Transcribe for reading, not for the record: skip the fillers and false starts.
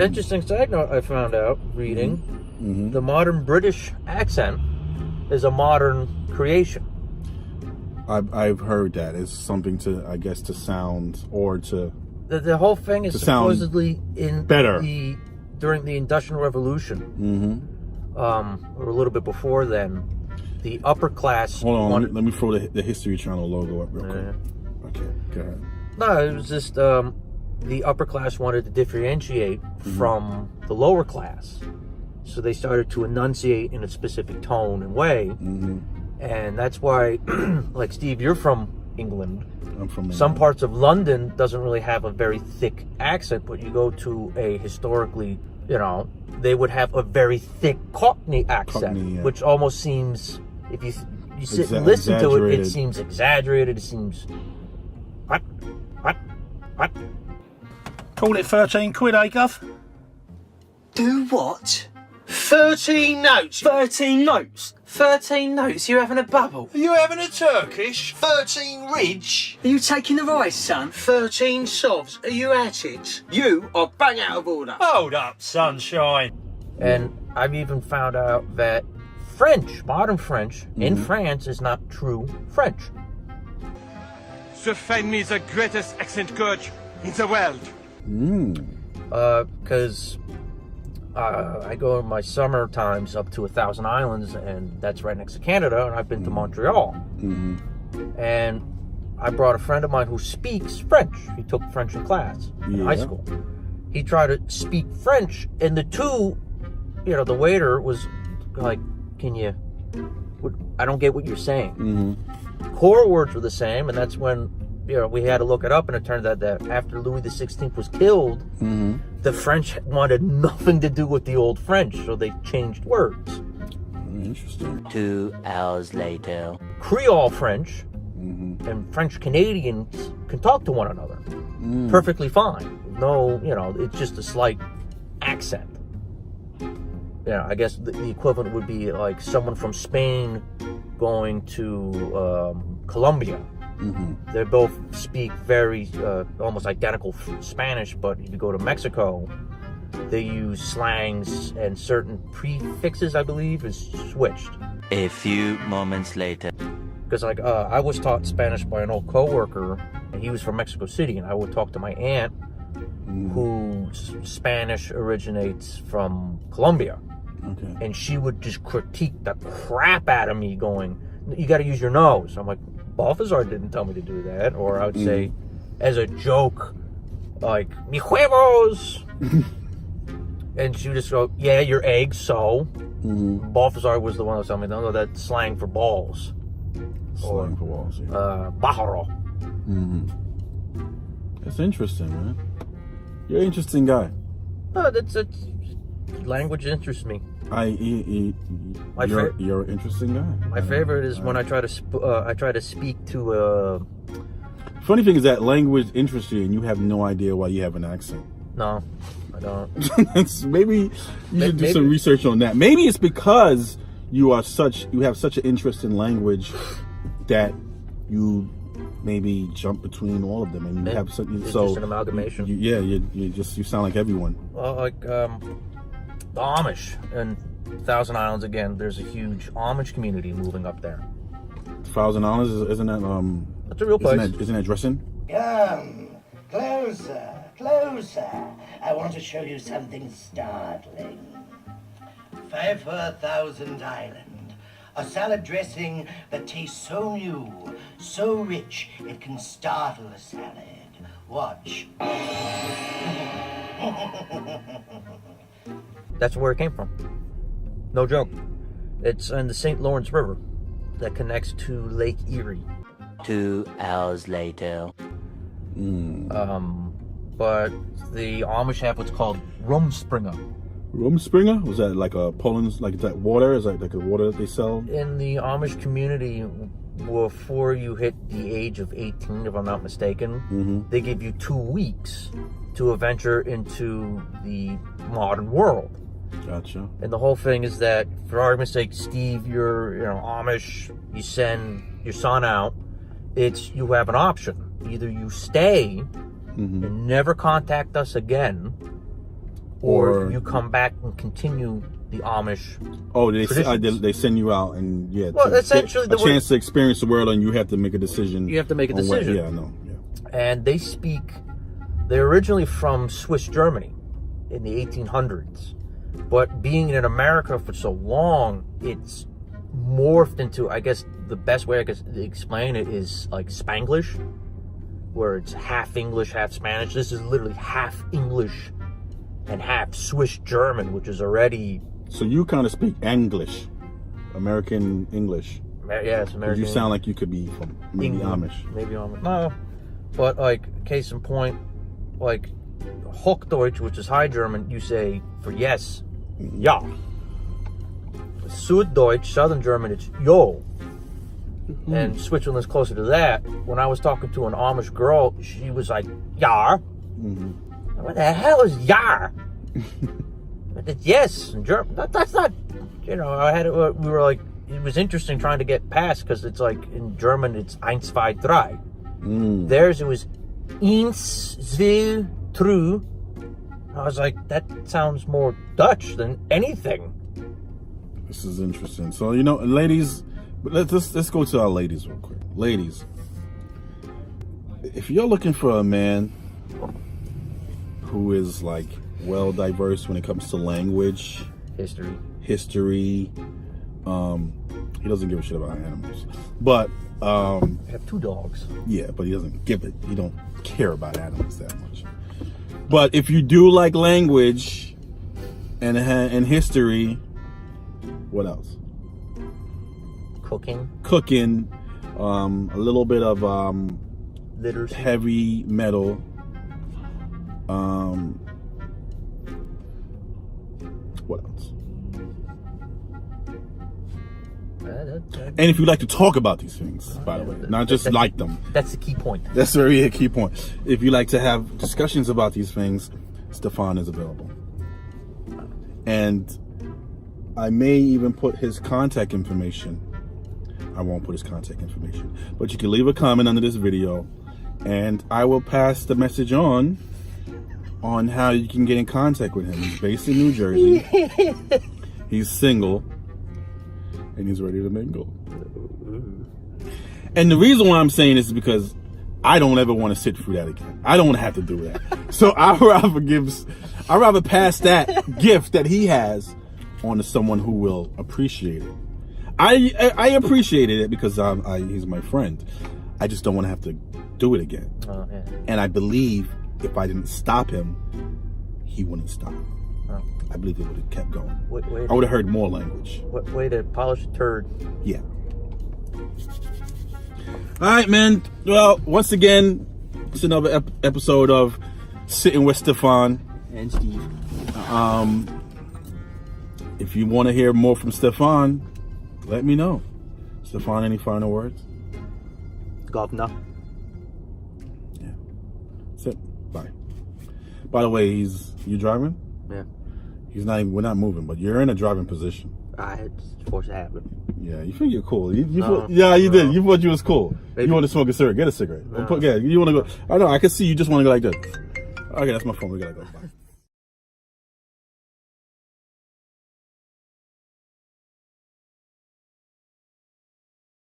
Interesting side note I found out reading. The modern British accent is a modern creation. I've heard that. It's something to, I guess, to sound or to... The whole thing is supposedly in better during the Industrial Revolution, or a little bit before then, the upper class... Hold on, let me throw the History Channel logo up real quick. Okay, go ahead. No, it was just the upper class wanted to differentiate from the lower class. So they started to enunciate in a specific tone and way. And that's why, like Steve, you're from England. I'm from England. Some parts of London doesn't really have a very thick accent, but you go to a historically, they would have a very thick Cockney accent, which almost seems, if you sit and listen to it, it seems exaggerated. It seems, what? Call it 13 quid, eh, Gov? Do what? 13 notes. 13 notes. 13 notes. You having a bubble? Are you having a Turkish? 13 ridge? Are you taking the rice, son? 13 sovs. Are you at it? You are bang out of order. Hold up, sunshine. And I've even found out that French, modern French, in France is not true French. So find me the greatest accent coach in the world. Because I go in my summer times up to 1,000 Islands, and that's right next to Canada, and I've been to Montreal. And I brought a friend of mine who speaks French. He took French in class in high school. He tried to speak French, and the waiter was like, I don't get what you're saying. Core words were the same, and that's when we had to look it up, and it turned out that after Louis XVI was killed, the French wanted nothing to do with the old French, so they changed words. Interesting. 2 hours later. Creole French and French Canadians can talk to one another perfectly fine. No, it's just a slight accent. I guess the equivalent would be like someone from Spain going to Colombia. They both speak very almost identical Spanish, but if you go to Mexico, they use slangs and certain prefixes, I believe, is switched. A few moments later. Because I was taught Spanish by an old coworker, and he was from Mexico City, and I would talk to my aunt, whose Spanish originates from Colombia. And she would just critique the crap out of me, going, you got to use your nose. I'm like, Balthazar didn't tell me to do that. Or I would say, as a joke, like, mi huevos. And she would just go, yeah, your eggs, so. Balthazar was the one that was telling me, no, that's slang for balls. Slang for balls, Bajaro. That's interesting, man. You're an interesting guy. That's language interests me. You're an interesting guy. My favorite is when I try to speak to. Funny thing is that language interests you, and you have no idea why you have an accent. No, I don't. Maybe you should do some research on that. Maybe it's because you have such an interest in language that you maybe jump between all of them, and you have something. So just an amalgamation. You sound like everyone. Well, like the Amish and 1,000 Islands again. There's a huge Amish community moving up there. 1,000 Islands, isn't that That's a real place. Isn't that dressing? Come closer. I want to show you something startling. 5,000 Island. A salad dressing that tastes so new, so rich, it can startle a salad. Watch. That's where it came from. No joke. It's in the St. Lawrence River that connects to Lake Erie. 2 hours later. But the Amish have what's called Rumspringa. Rumspringa? Was that like a Poland's, like that water? Is that like a water that they sell? In the Amish community, before you hit the age of 18, if I'm not mistaken, they give you 2 weeks to venture into the modern world. Gotcha. And the whole thing is that, for argument's sake, Steve, you're Amish, you send your son out, you have an option. Either you stay and never contact us again, or you come back and continue the Amish. Oh, they traditions. send you out and Well, essentially, a chance to experience the world, and you have to make a decision. You have to make a on what- decision. yeah, I know. Yeah. And they're originally from Swiss Germany in the 1800s. But being in America for so long, it's morphed into, I guess, the best way I could explain it is like Spanglish, where it's half English, half Spanish. This is literally half English and half Swiss German, which is already... So you kind of speak English, American English. Yeah, it's American. You sound like you could be from maybe England, Amish. Maybe Amish. No. But, like, case in point, like, Hochdeutsch, which is High German, you say for yes, ja. Süddeutsch, Southern German, it's yo. And Switzerland's closer to that. When I was talking to an Amish girl, she was like, ja. What the hell is ja? It's yes in German. That's not, you know, we were like, it was interesting trying to get past, because it's like in German, it's 1, 2, 3. Theirs, it was 1, 2, 3. I was like, that sounds more Dutch than anything. This is interesting. So, you know, ladies, let's go to our ladies real quick. Ladies, if you're looking for a man who is like well diverse when it comes to language, history, he doesn't give a shit about animals, but I have 2 dogs. yeah, but he don't care about animals that much. But if you do like language and history, what else? Cooking, a little bit of Literacy. heavy metal, what else? And if you like to talk about these things, by the way, not just like them. That's the key point. That's really a key point. If you like to have discussions about these things, Stefan is available. And I may even put his contact information. I won't put his contact information, but you can leave a comment under this video, and I will pass the message on how you can get in contact with him. He's based in New Jersey. He's single, and he's ready to mingle. And the reason why I'm saying this is because I don't ever want to sit through that again. I don't want to have to do that. So I'd rather pass that gift that he has on to someone who will appreciate it. I appreciated it because he's my friend. I just don't want to have to do it again. Oh, yeah. And I believe if I didn't stop him, he wouldn't stop. Oh. I believe he would have kept going. Wait, I would have heard more language. way to polish a turd. Yeah. All right, man. Well, once again, it's another episode of Sitting with Stefan And Steve. If you want to hear more from Stefan, let me know. Stefan, any final words? Governor. Yeah. That's it. Bye. By the way, you driving? Yeah. We're not moving, but you're in a driving position. I had to force it happen. Yeah, you think you're cool. You No, did. You thought you was cool. Maybe. You want to smoke a cigarette? Get a cigarette. No. You want to go. I know. I can see you just want to go like this. Okay, that's my phone. We gotta go. Bye.